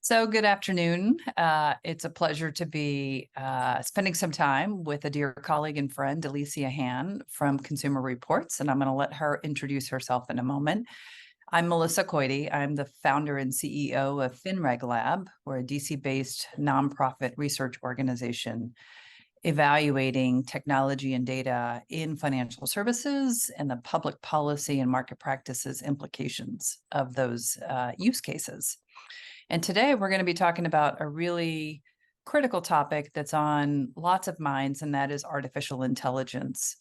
So good afternoon. It's a pleasure to be spending some time with a dear colleague and friend, Delicia Han from Consumer Reports, and I'm going to let her introduce herself in a moment. I'm Melissa Coity. I'm the founder and CEO of FinReg Lab. We're a DC-based nonprofit research organization evaluating technology and data in financial services and the public policy and market practices implications of those use cases. And today we're going to be talking about a really critical topic that's on lots of minds, and that is artificial intelligence.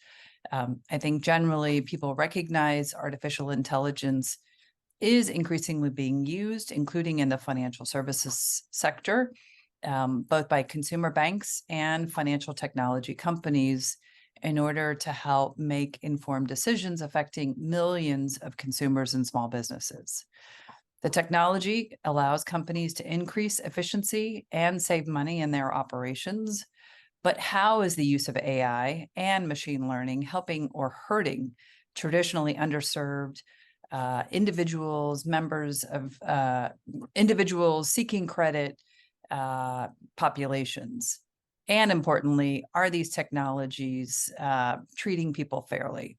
I think generally people recognize artificial intelligence is increasingly being used, including in the financial services sector, both by consumer banks and financial technology companies in order to help make informed decisions affecting millions of consumers and small businesses. The technology allows companies to increase efficiency and save money in their operations. But how is the use of AI and machine learning helping or hurting traditionally underserved individuals, members of individuals seeking credit populations? And importantly, are these technologies treating people fairly?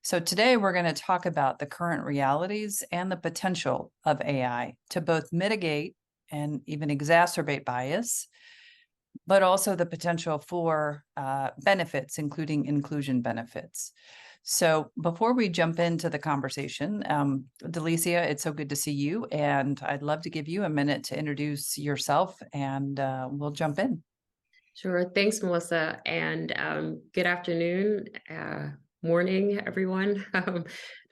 So today we're going to talk about the current realities and the potential of AI to both mitigate and even exacerbate bias, but also the potential for benefits, including inclusion benefits. So before we jump into the conversation, Delicia, it's so good to see you, and I'd love to give you a minute to introduce yourself, and we'll jump in. Sure. Thanks, Melissa. And good afternoon, morning, everyone,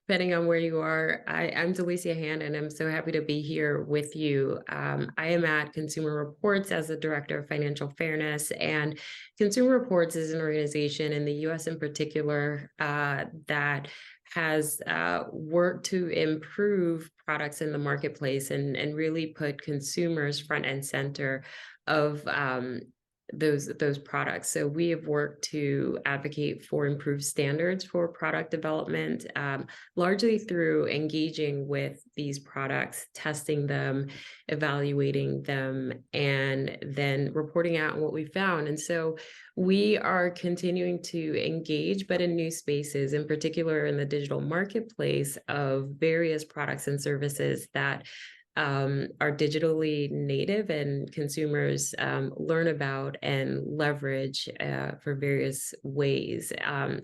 depending on where you are. I'm Delicia Han, and I'm so happy to be here with you. I am at Consumer Reports as the Director of Financial Fairness, and Consumer Reports is an organization in the U.S. in particular that has worked to improve products in the marketplace and really put consumers front and center of those products. So we have worked to advocate for improved standards for product development, largely through engaging with these products, testing them, evaluating them, and then reporting out on what we found. And so we are continuing to engage, but in new spaces, in particular in the digital marketplace of various products and services that are digitally native and consumers learn about and leverage for various ways.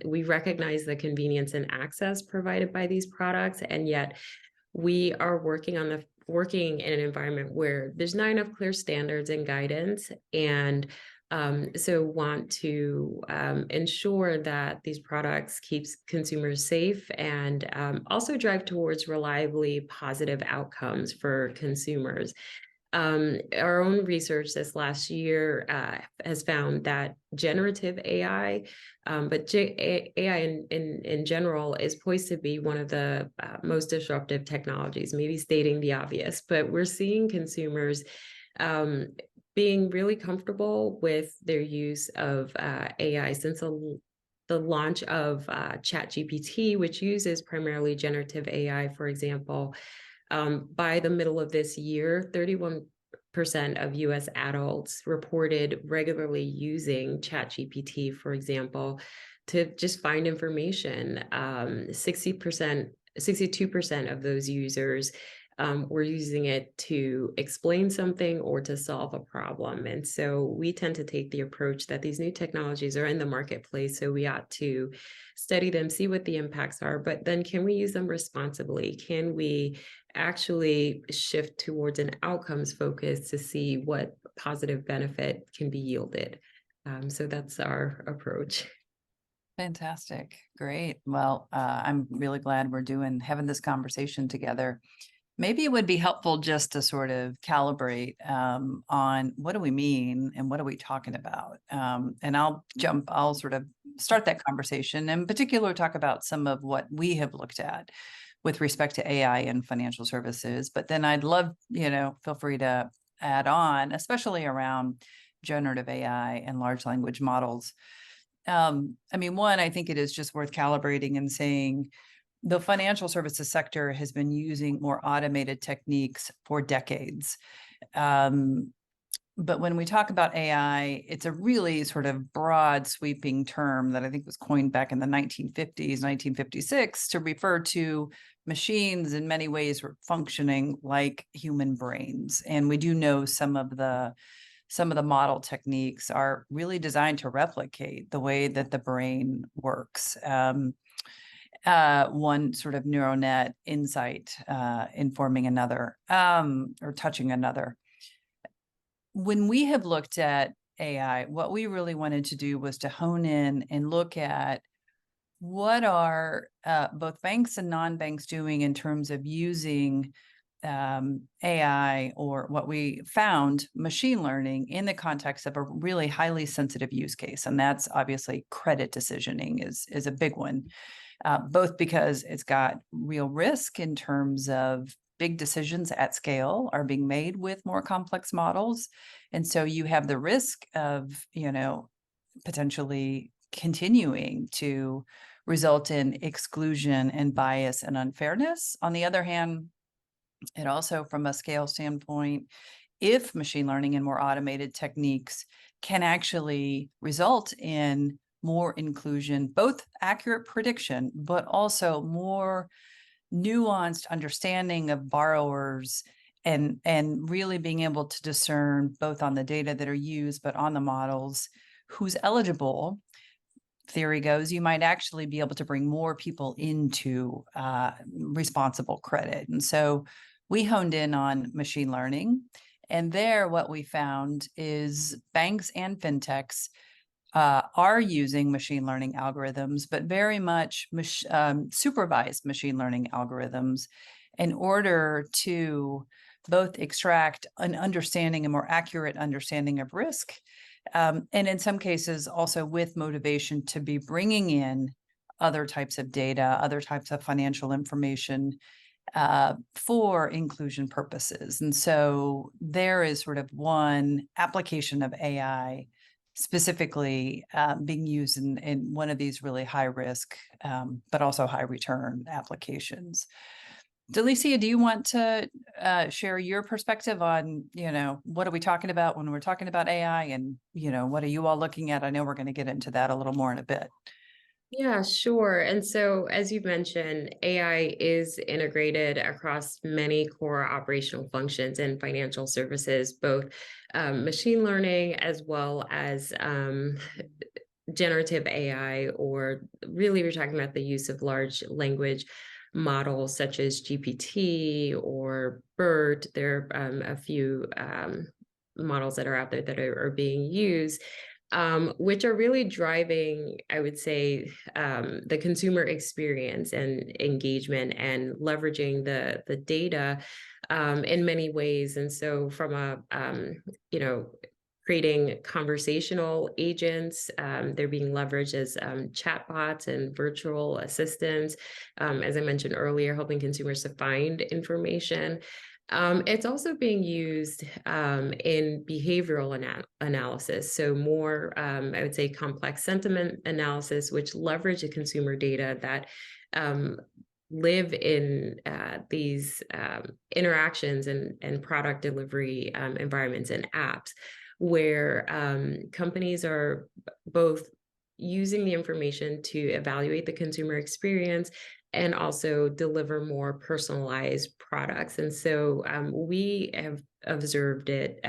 We recognize the convenience and access provided by these products, and yet we are working in an environment where there's not enough clear standards and guidance, and so want to ensure that these products keeps consumers safe and also drive towards reliably positive outcomes for consumers. Our own research this last year has found that generative AI, but AI in general is poised to be one of the most disruptive technologies, maybe stating the obvious, but we're seeing consumers being really comfortable with their use of AI since the launch of ChatGPT, which uses primarily generative AI, for example. By the middle of this year, 31% of US adults reported regularly using ChatGPT, for example, to just find information. 62% of those users we're using it to explain something or to solve a problem. And so we tend to take the approach that these new technologies are in the marketplace, so we ought to study them, see what the impacts are, but then can we use them responsibly? Can we actually shift towards an outcomes focus to see what positive benefit can be yielded? So that's our approach. Fantastic. Great. Well, I'm really glad we're having this conversation together. Maybe it would be helpful just to sort of calibrate on what do we mean and what are we talking about? And I'll sort of start that conversation, and in particular talk about some of what we have looked at with respect to AI and financial services. But then I'd love, feel free to add on, especially around generative AI and large language models. One, I think it is just worth calibrating and saying, the financial services sector has been using more automated techniques for decades. But when we talk about AI, it's a really sort of broad sweeping term that I think was coined back in the 1950s, 1956, to refer to machines in many ways were functioning like human brains. And we do know some of the model techniques are really designed to replicate the way that the brain works. One sort of neural net insight informing another, or touching another. When we have looked at AI, what we really wanted to do was to hone in and look at what are both banks and non-banks doing in terms of using AI, or what we found, machine learning, in the context of a really highly sensitive use case. And that's obviously credit decisioning is a big one, both because it's got real risk in terms of big decisions at scale are being made with more complex models. And so you have the risk of, potentially continuing to result in exclusion and bias and unfairness. On the other hand, it also, from a scale standpoint, if machine learning and more automated techniques can actually result in more inclusion, both accurate prediction, but also more nuanced understanding of borrowers, and really being able to discern, both on the data that are used, but on the models, who's eligible. Theory goes, you might actually be able to bring more people into responsible credit. And so we honed in on machine learning. And there, what we found is banks and fintechs are using machine learning algorithms, but very much supervised machine learning algorithms, in order to both extract an understanding, a more accurate understanding of risk, and in some cases also with motivation to be bringing in other types of data, other types of financial information for inclusion purposes. And so there is sort of one application of AI specifically being used in one of these really high risk, but also high return applications. Delicia, do you want to share your perspective on, what are we talking about when we're talking about AI, and, what are you all looking at? I know we're going to get into that a little more in a bit. Yeah, sure. And so, as you mentioned, AI is integrated across many core operational functions in financial services, both machine learning as well as generative AI, or really we're talking about the use of large language models such as GPT or BERT. There are a few models that are out there that are being used, which are really driving, I would say, the consumer experience and engagement, and leveraging the data in many ways. And so, from a creating conversational agents, they're being leveraged as chatbots and virtual assistants. As I mentioned earlier, helping consumers to find information. It's also being used in behavioral analysis. So more, I would say, complex sentiment analysis, which leverage the consumer data that live in these interactions and product delivery environments and apps, where companies are both using the information to evaluate the consumer experience and also deliver more personalized products. And so we have observed it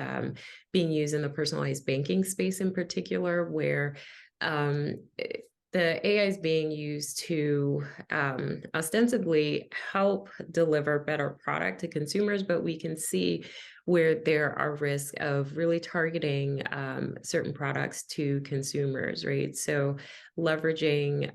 being used in the personalized banking space in particular, where the AI is being used to ostensibly help deliver better product to consumers, but we can see where there are risks of really targeting certain products to consumers, right? So leveraging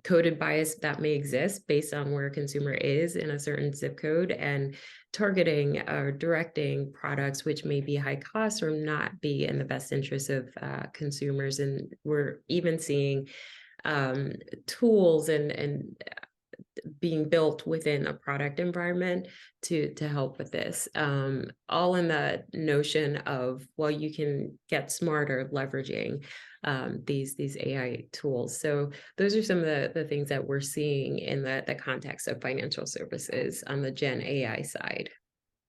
coded bias that may exist based on where a consumer is in a certain zip code, and targeting or directing products which may be high cost or not be in the best interest of consumers. And we're even seeing tools and being built within a product environment to help with this, all in the notion of, well, you can get smarter leveraging these AI tools. So those are some of the things that we're seeing in the context of financial services on the Gen AI side.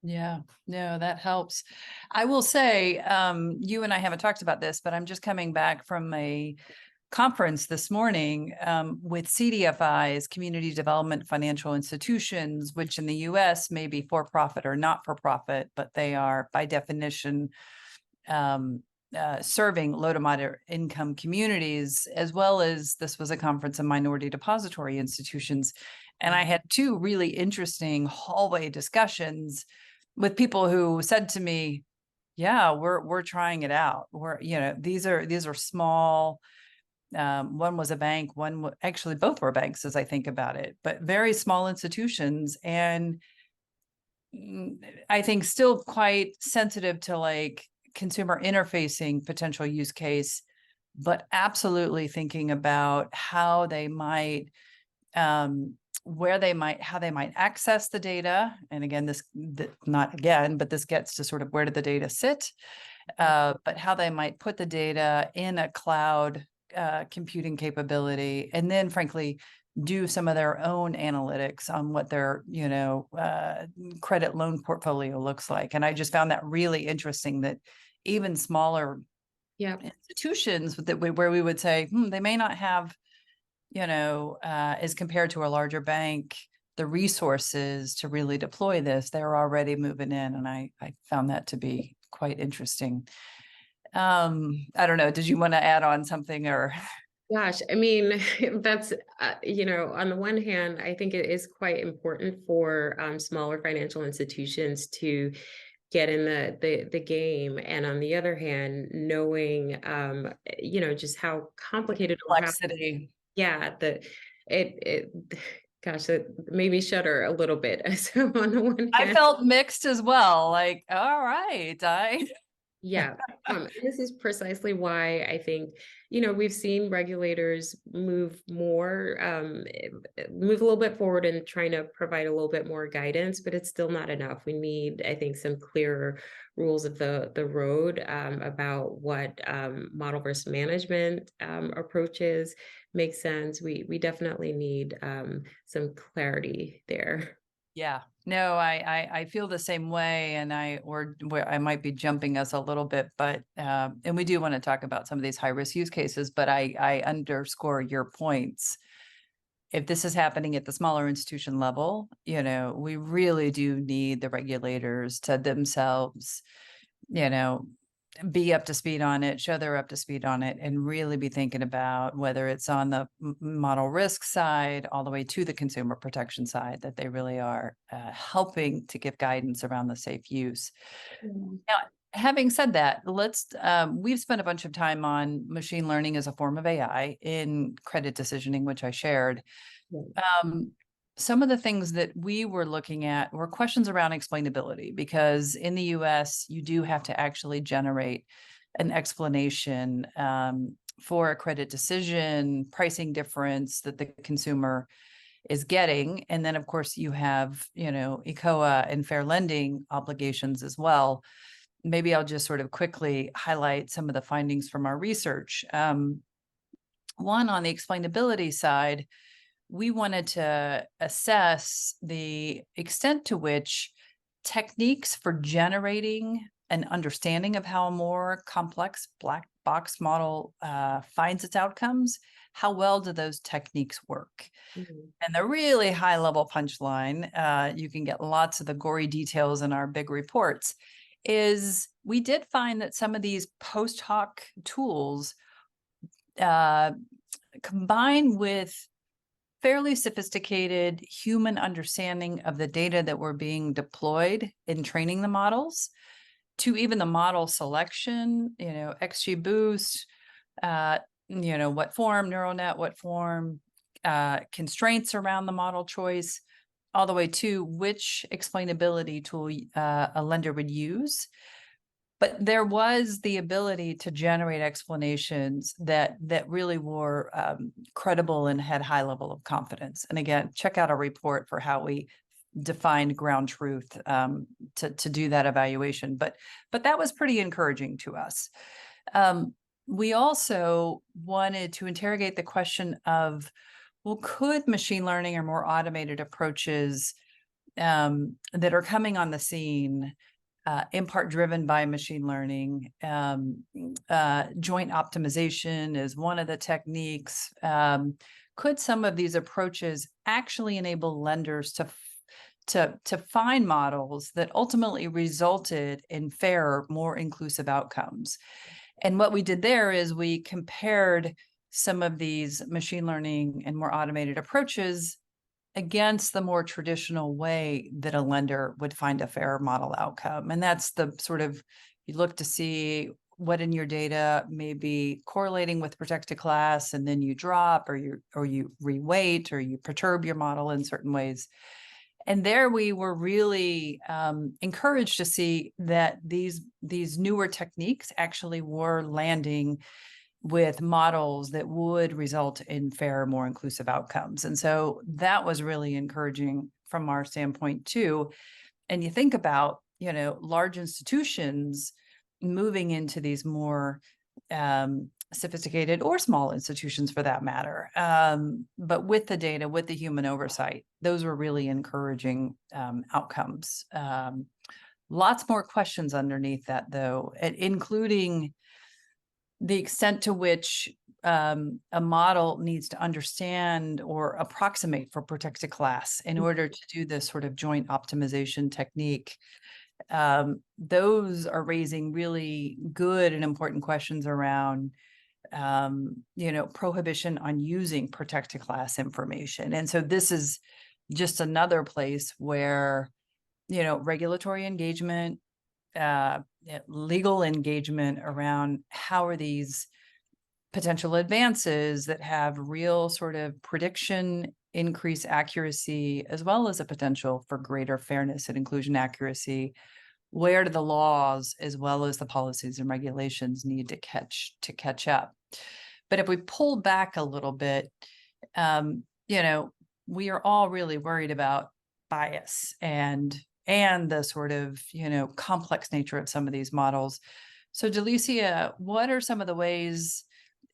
Yeah, no, that helps. I will say, you and I haven't talked about this, but I'm just coming back from a conference this morning with CDFIs, Community Development Financial Institutions, which in the US may be for profit or not for profit, but they are by definition um, serving low to moderate income communities, as well as this was a conference of minority depository institutions. And I had two really interesting hallway discussions with people who said to me, yeah, we're trying it out. These are small. One was a bank, actually both were banks as I think about it, but very small institutions. And I think still quite sensitive to like consumer interfacing potential use case, but absolutely thinking about how they might how they might access the data. And again, not again, but this gets to sort of where did the data sit, but how they might put the data in a cloud computing capability, and then frankly, do some of their own analytics on what their, credit loan portfolio looks like. And I just found that really interesting that even smaller Yeah. institutions where we would say, they may not have, as compared to a larger bank, the resources to really deploy this, they're already moving in. And I found that to be quite interesting. I don't know. Did you want to add on something or? Gosh, I mean, that's, on the one hand, I think it is quite important for smaller financial institutions to get in the game. And on the other hand, knowing, just how complicated or how, Complexity. yeah, it, gosh, it made me shudder a little bit. So on the one I hand, felt mixed as well. Like, all right, yeah, and this is precisely why I think, we've seen regulators move a little bit forward and trying to provide a little bit more guidance, but it's still not enough. We need, I think, some clearer rules of the road about what model risk management approaches make sense. We definitely need some clarity there. Yeah, no, I feel the same way, and I might be jumping us a little bit, but and we do want to talk about some of these high risk use cases, but I underscore your points. If this is happening at the smaller institution level, we really do need the regulators to themselves, you know, be up to speed on it, show they're up to speed on it, and really be thinking about whether it's on the model risk side all the way to the consumer protection side, that they really are helping to give guidance around the safe use. Mm. Now, having said that, we've spent a bunch of time on machine learning as a form of AI in credit decisioning, which I shared. Right. Um, some of the things that we were looking at were questions around explainability, because in the US, you do have to actually generate an explanation for a credit decision, pricing difference that the consumer is getting. And then, of course, you have, ECOA and fair lending obligations as well. Maybe I'll just sort of quickly highlight some of the findings from our research. One, on the explainability side, we wanted to assess the extent to which techniques for generating an understanding of how a more complex black box model finds its outcomes, how well do those techniques work? Mhm. And the really high level punchline, you can get lots of the gory details in our big reports, is we did find that some of these post hoc tools uh, combined with fairly sophisticated human understanding of the data that were being deployed in training the models, to even the model selection, XGBoost, what form, neural net, what form, constraints around the model choice, all the way to which explainability tool a lender would use. But there was the ability to generate explanations that really were credible and had high level of confidence. And again, check out our report for how we defined ground truth to do that evaluation. But that was pretty encouraging to us. We also wanted to interrogate the question of, well, could machine learning or more automated approaches that are coming on the scene, in part driven by machine learning. Joint optimization is one of the techniques. Could some of these approaches actually enable lenders to find models that ultimately resulted in fairer, more inclusive outcomes? And what we did there is we compared some of these machine learning and more automated approaches against the more traditional way that a lender would find a fair model outcome. And that's the sort of, you look to see what in your data may be correlating with protected class, and then you drop or you reweight or you perturb your model in certain ways. And there we were really encouraged to see that these newer techniques actually were landing with models that would result in fairer, more inclusive outcomes. And so that was really encouraging from our standpoint too. And you think about, large institutions moving into these more sophisticated, or small institutions for that matter. But with the data, with the human oversight, those were really encouraging outcomes. Lots more questions underneath that though, including the extent to which a model needs to understand or approximate for protected class in order to do this sort of joint optimization technique. Those are raising really good and important questions around, prohibition on using protected class information. And so this is just another place where, regulatory engagement, legal engagement around how are these potential advances that have real sort of prediction, increase accuracy, as well as a potential for greater fairness and inclusion accuracy, where do the laws as well as the policies and regulations need to catch up? But if we pull back a little bit, we are all really worried about bias and the sort of, complex nature of some of these models. So Delicia, what are some of the ways,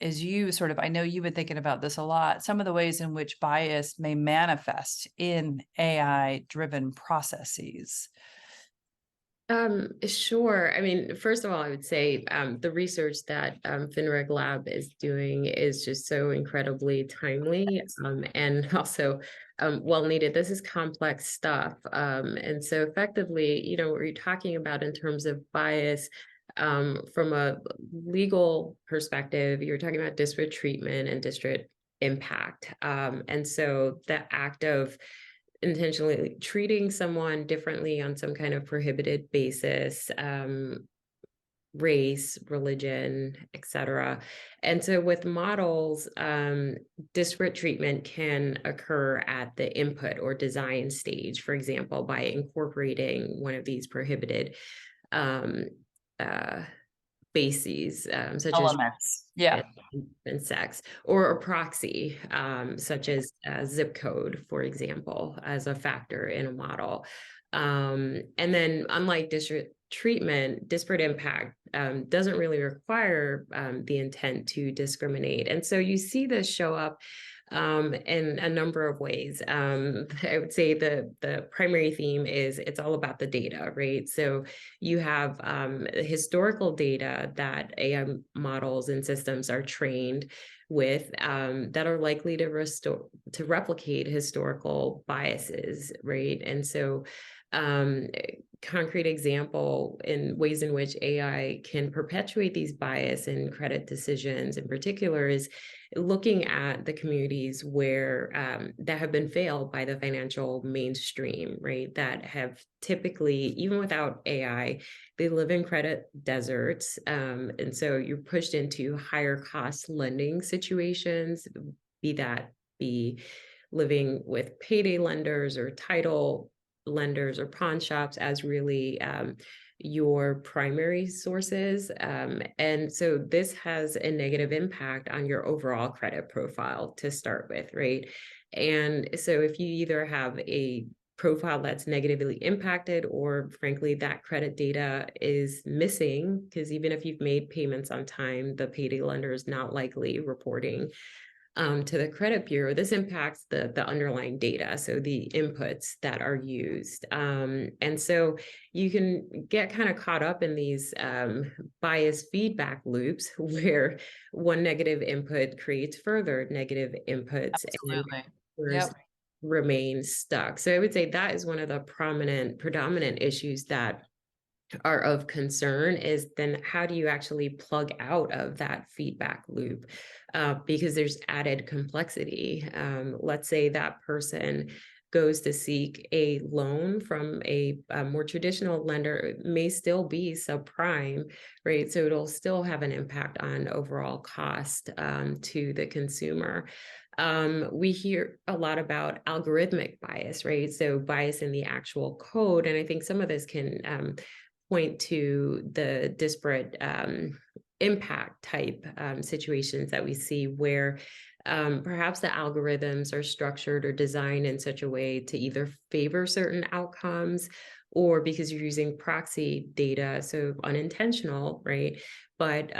as you sort of, I know you've been thinking about this a lot, some of the ways in which bias may manifest in AI-driven processes? Sure. I mean, first of all, I would say the research that FinReg Lab is doing is just so incredibly timely and also well needed. This is complex stuff. And so effectively, what you're talking about in terms of bias from a legal perspective, you're talking about disparate treatment and disparate impact. And so the act of intentionally treating someone differently on some kind of prohibited basis, race, religion, etc. And so with models, disparate treatment can occur at the input or design stage, for example, by incorporating one of these prohibited bases, such Elements. Yeah. and sex, or a proxy, such as a zip code, for example, as a factor in a model. And then unlike disparate treatment, disparate impact doesn't really require the intent to discriminate. And so you see this show up in a number of ways. I would say the primary theme is it's all about the data, right? So you have historical data that AI models and systems are trained with that are likely to replicate historical biases, right? And so concrete example in ways in which AI can perpetuate these bias in credit decisions in particular is looking at the communities where that have been failed by the financial mainstream, right? That have typically, even without AI, they live in credit deserts. And so you're pushed into higher cost lending situations, be living with payday lenders or title lenders or pawn shops as really your primary sources. And so this has a negative impact on your overall credit profile to start with, right? And so if you either have a profile that's negatively impacted, or frankly, that credit data is missing, because even if you've made payments on time, the payday lender is not likely reporting to the credit bureau, this impacts the underlying data, so the inputs that are used. And so you can get kind of caught up in these bias feedback loops where one negative input creates further negative inputs and Absolutely. others Yep. remain stuck. So I would say that is one of the predominant issues that are of concern, is then how do you actually plug out of that feedback loop? Because there's added complexity. Let's say that person goes to seek a loan from a more traditional lender, it may still be subprime, right? So it'll still have an impact on overall cost to the consumer. We hear a lot about algorithmic bias, right? So bias in the actual code. And I think some of this can point to the disparate impact type situations that we see where perhaps the algorithms are structured or designed in such a way to either favor certain outcomes, or because you're using proxy data, so unintentional, right? But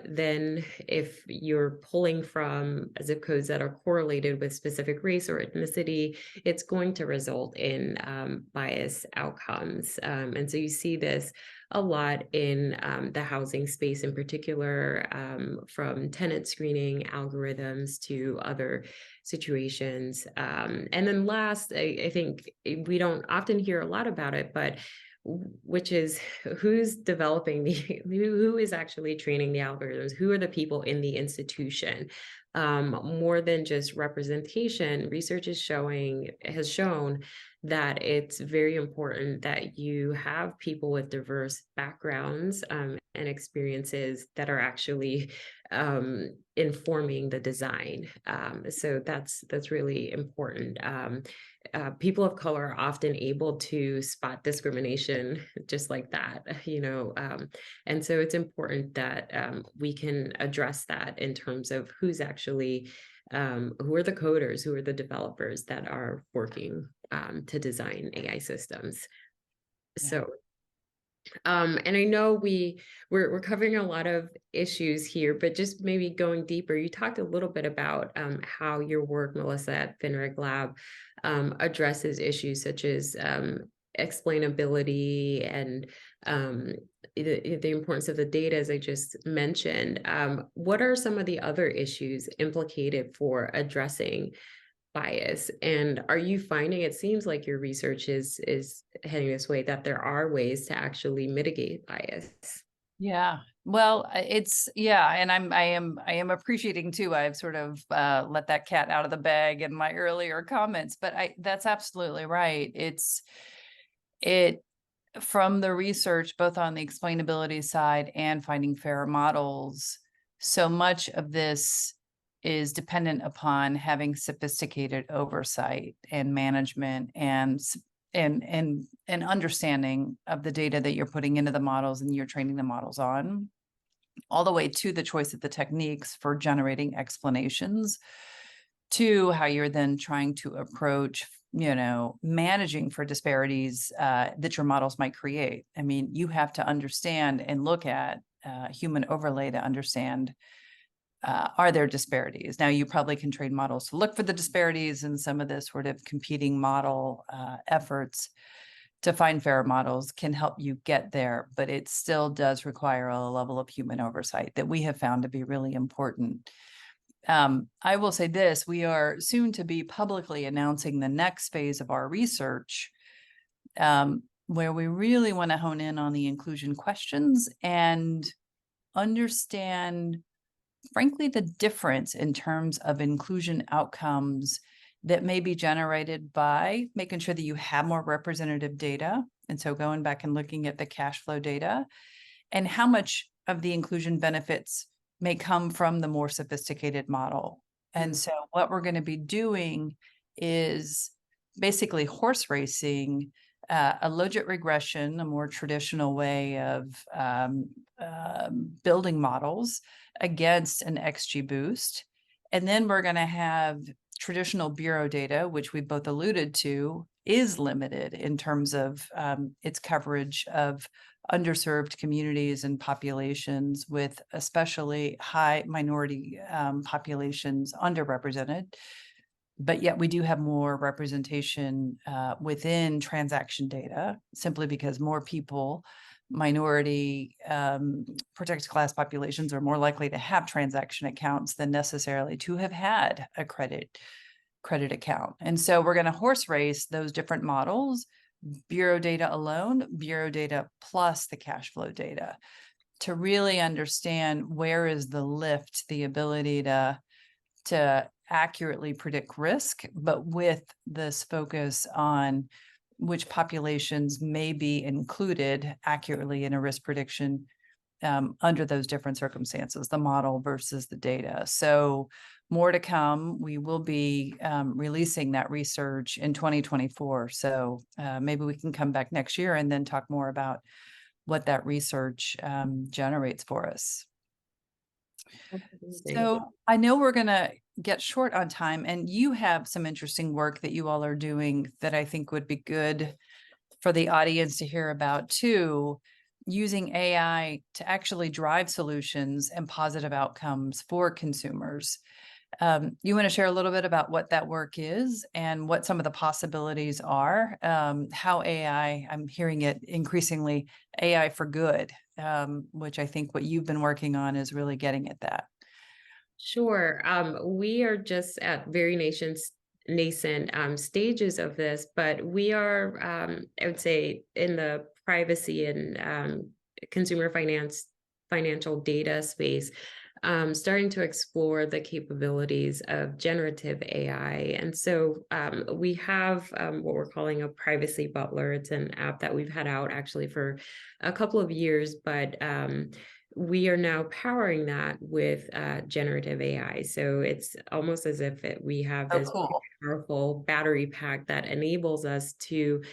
then if you're pulling from zip codes that are correlated with specific race or ethnicity, it's going to result in bias outcomes. And so you see this a lot in the housing space in particular, from tenant screening algorithms to other situations. And then last, I think we don't often hear a lot about it, but which is who's developing who is actually training the algorithms, who are the people in the institution. More than just representation, research has shown that it's very important that you have people with diverse backgrounds and experiences that are actually informing the design. So that's really important. People of color are often able to spot discrimination just like that, and so it's important that we can address that in terms of who's actually who are the coders, who are the developers that are working to design AI systems. Yeah. So and I know we're covering a lot of issues here, but just maybe going deeper, you talked a little bit about how your work, Melissa, at FinReg Lab addresses issues such as explainability and the importance of the data, as I just mentioned. What are some of the other issues implicated for addressing bias, and are you finding, it seems like your research is heading this way, that there are ways to actually mitigate bias? Yeah. Well, and I am appreciating too. I've sort of let that cat out of the bag in my earlier comments, but that's absolutely right. It from the research, both on the explainability side and finding fairer models, so much of this is dependent upon having sophisticated oversight and management and understanding of the data that you're putting into the models and you're training the models on, all the way to the choice of the techniques for generating explanations, to how you're then trying to approach managing for disparities that your models might create. I mean, you have to understand and look at human overlay to understand, are there disparities? Now, you probably can train models to look for the disparities, and some of the sort of competing model efforts to find fairer models can help you get there, but it still does require a level of human oversight that we have found to be really important. I will say this, we are soon to be publicly announcing the next phase of our research, where we really want to hone in on the inclusion questions and understand, frankly, the difference in terms of inclusion outcomes that may be generated by making sure that you have more representative data. And so going back and looking at the cash flow data, and how much of the inclusion benefits may come from the more sophisticated model. And so what we're going to be doing is basically horse racing a logit regression, a more traditional way of building models, against an XGBoost. And then we're going to have traditional bureau data, which we both alluded to is limited in terms of its coverage of underserved communities and populations, with especially high minority populations underrepresented. But yet we do have more representation within transaction data, simply because more people, minority, protected class populations, are more likely to have transaction accounts than necessarily to have had a credit account. And so we're going to horse race those different models, bureau data alone, bureau data plus the cash flow data, to really understand where is the lift, the ability to accurately predict risk, but with this focus on which populations may be included accurately in a risk prediction under those different circumstances, the model versus the data. So more to come. We will be releasing that research in 2024. So maybe we can come back next year and then talk more about what that research generates for us. Absolutely. So I know we're going to get short on time, and you have some interesting work that you all are doing that I think would be good for the audience to hear about too, using AI to actually drive solutions and positive outcomes for consumers. You want to share a little bit about what that work is and what some of the possibilities are, how AI, I'm hearing it increasingly, AI for good, which I think what you've been working on is really getting at that. Sure. We are just at very nascent stages of this, but we are, I would say, in the privacy and consumer financial data space, starting to explore the capabilities of generative AI. And so we have what we're calling a privacy butler. It's an app that we've had out actually for a couple of years, but we are now powering that with generative AI. So it's almost as if we have Oh, this cool. powerful battery pack that enables us to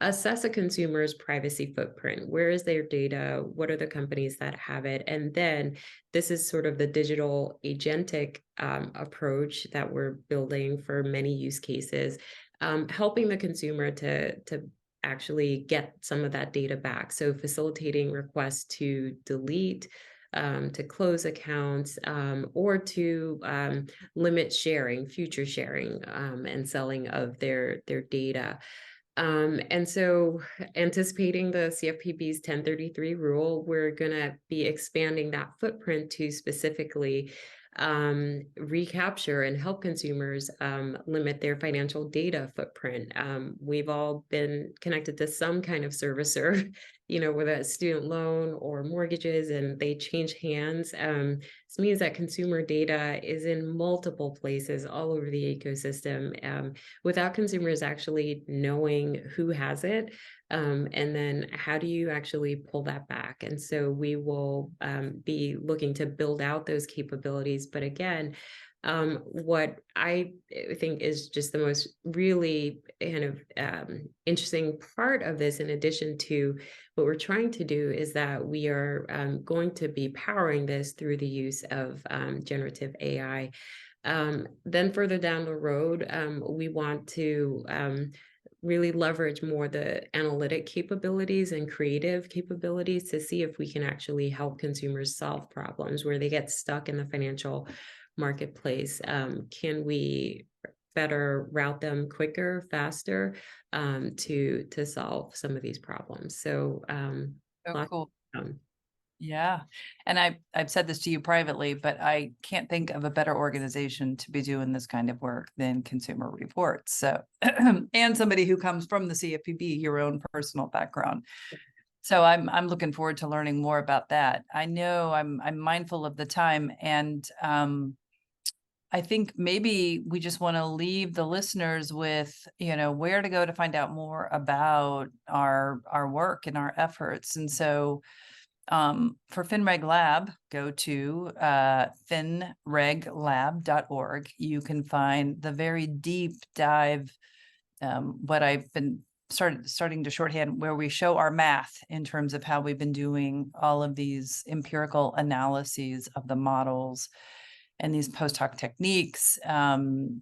assess a consumer's privacy footprint. Where is their data? What are the companies that have it? And then this is sort of the digital agentic approach that we're building for many use cases, helping the consumer to actually get some of that data back. So facilitating requests to delete, to close accounts, or to limit sharing, future sharing, and selling of their data. And so, anticipating the CFPB's 1033 rule, we're going to be expanding that footprint to specifically recapture and help consumers limit their financial data footprint. We've all been connected to some kind of servicer, whether it's student loan or mortgages, and they change hands. This means that consumer data is in multiple places all over the ecosystem, without consumers actually knowing who has it. And then how do you actually pull that back? And so we will be looking to build out those capabilities. But again, what I think is just the most really kind of interesting part of this, in addition to what we're trying to do, is that we are going to be powering this through the use of generative AI. Then further down the road, we want to really leverage more the analytic capabilities and creative capabilities to see if we can actually help consumers solve problems where they get stuck in the financial marketplace. Can we better route them quicker, faster, to solve some of these problems? So Oh, lots cool. to come. Yeah. And I've said this to you privately, but I can't think of a better organization to be doing this kind of work than Consumer Reports. So, and somebody who comes from the CFPB, your own personal background. So I'm looking forward to learning more about that. I know I'm mindful of the time, and I think maybe we just want to leave the listeners with, where to go to find out more about our work and our efforts. And so for FinReg Lab, go to finreglab.org. You can find the very deep dive, what I've been starting to shorthand, where we show our math in terms of how we've been doing all of these empirical analyses of the models and these post hoc techniques.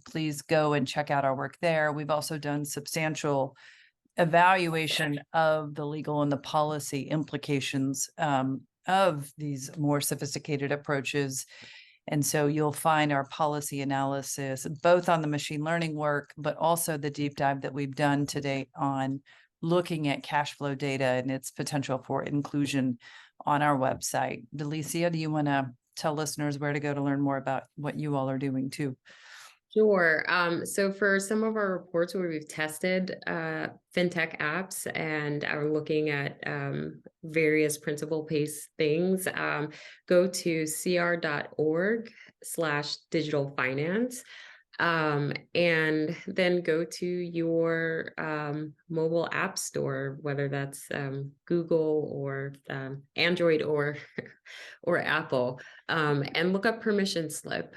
Please go and check out our work there. We've also done substantial evaluation of the legal and the policy implications of these more sophisticated approaches. And so you'll find our policy analysis both on the machine learning work, but also the deep dive that we've done today on looking at cash flow data and its potential for inclusion on our website. Delicia, do you want to tell listeners where to go to learn more about what you all are doing too? Sure. So for some of our reports where we've tested fintech apps and are looking at various principle-based things, go to cr.org/digital finance. And then go to your mobile app store, whether that's Google or Android or or Apple, and look up permission slip.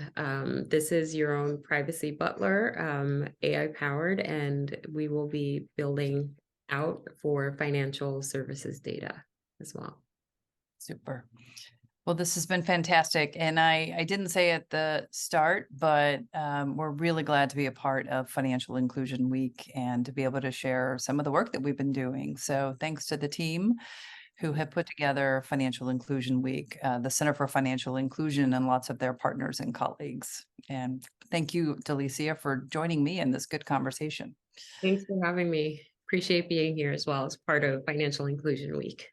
This is your own privacy butler, AI powered, and we will be building out for financial services data as well. Super. Well, this has been fantastic. And I didn't say at the start, but we're really glad to be a part of Financial Inclusion Week and to be able to share some of the work that we've been doing. So thanks to the team who have put together Financial Inclusion Week, the Center for Financial Inclusion, and lots of their partners and colleagues. And thank you, Delicia, for joining me in this good conversation. Thanks for having me. Appreciate being here as well as part of Financial Inclusion Week.